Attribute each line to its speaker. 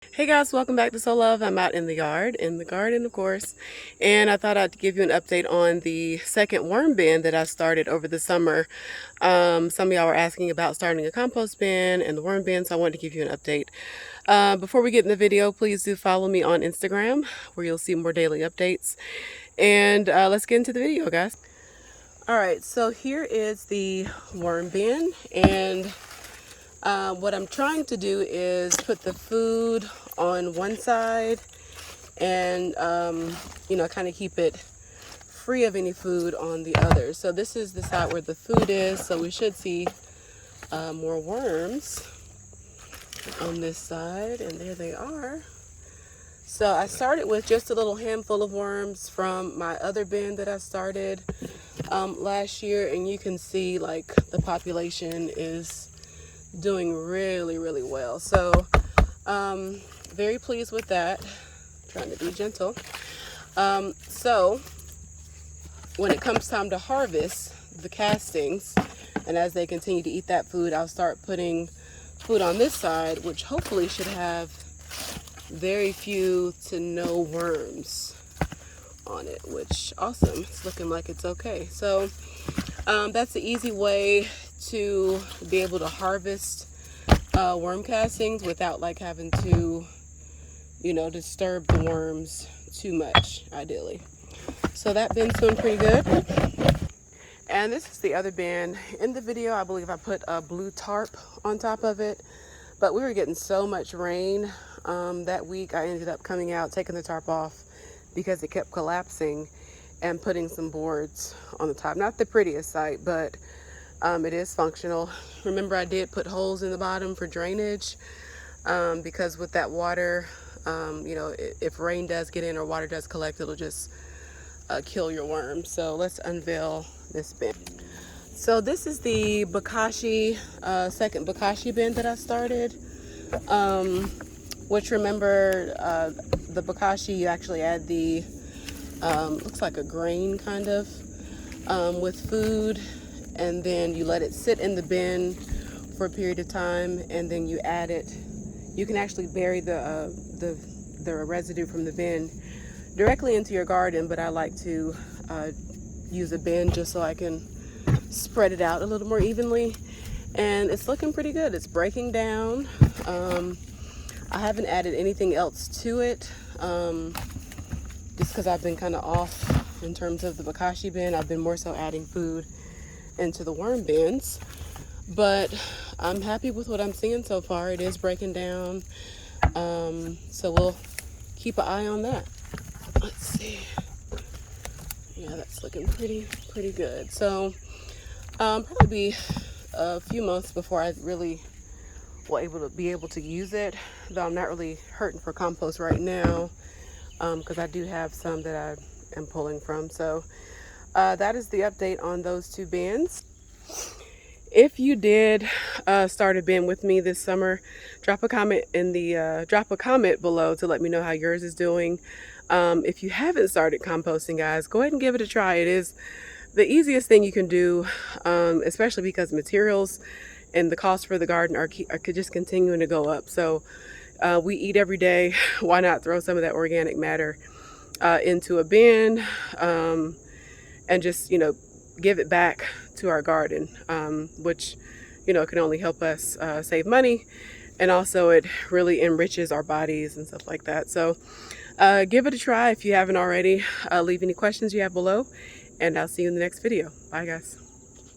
Speaker 1: Hey guys, welcome back to Sow Love. I'm out in the yard, in the garden of course, and I thought I'd give you an update on the second worm bin that I started over the summer. Some of y'all were asking about starting a compost bin and the worm bin, so I wanted to give you an update. Before we get in the video, please do follow me on Instagram where you'll see more daily updates. And let's get into the video, guys. Alright, so here is the worm bin, and what I'm trying to do is put the food on one side and, kind of keep it free of any food on the other. So this is the side where the food is, so we should see more worms on this side, and there they are. So I started with just a little handful of worms from my other bin that I started last year, and you can see like the population is doing really well. So very pleased with that. Trying to be gentle. So when it comes time to harvest the castings, and as they continue to eat that food, I'll start putting food on this side, which hopefully should have very few to no worms on it, which awesome. It's looking like it's okay. So that's the easy way to be able to harvest worm castings without like having to, disturb the worms too much, ideally. So that bin's doing pretty good. And this is the other bin. In the video, I believe I put a blue tarp on top of it, but we were getting so much rain that week, I ended up coming out, taking the tarp off because it kept collapsing, and putting some boards on the top. Not the prettiest sight, but it is functional. Remember, I did put holes in the bottom for drainage because with that water, if rain does get in or water does collect, it'll just kill your worms. So let's unveil this bin. So this is the bokashi, second bokashi bin that I started, which remember the bokashi, you actually add the, looks like a grain kind of, with food, and then you let it sit in the bin for a period of time, and then you add it. You can actually bury the residue from the bin directly into your garden, but I like to use a bin just so I can spread it out a little more evenly. And it's looking pretty good. It's breaking down. I haven't added anything else to it just because I've been kind of off in terms of the bokashi bin. I've been more so adding food into the worm bins, but I'm happy with what I'm seeing so far. It is breaking down, so we'll keep an eye on that. Let's see. Yeah, that's looking pretty good. So probably be a few months before I really will be able to use it, though I'm not really hurting for compost right now because I do have some that I am pulling from. So that is the update on those two bins. If you did start a bin with me this summer, drop a comment below to let me know how yours is doing. If you haven't started composting, guys, go ahead and give it a try. It is the easiest thing you can do, especially because materials and the cost for the garden are just continuing to go up. So we eat every day. Why not throw some of that organic matter into a bin and just, give it back to our garden, which, can only help us save money. And also it really enriches our bodies and stuff like that. So give it a try if you haven't already. Leave any questions you have below, and I'll see you in the next video. Bye, guys.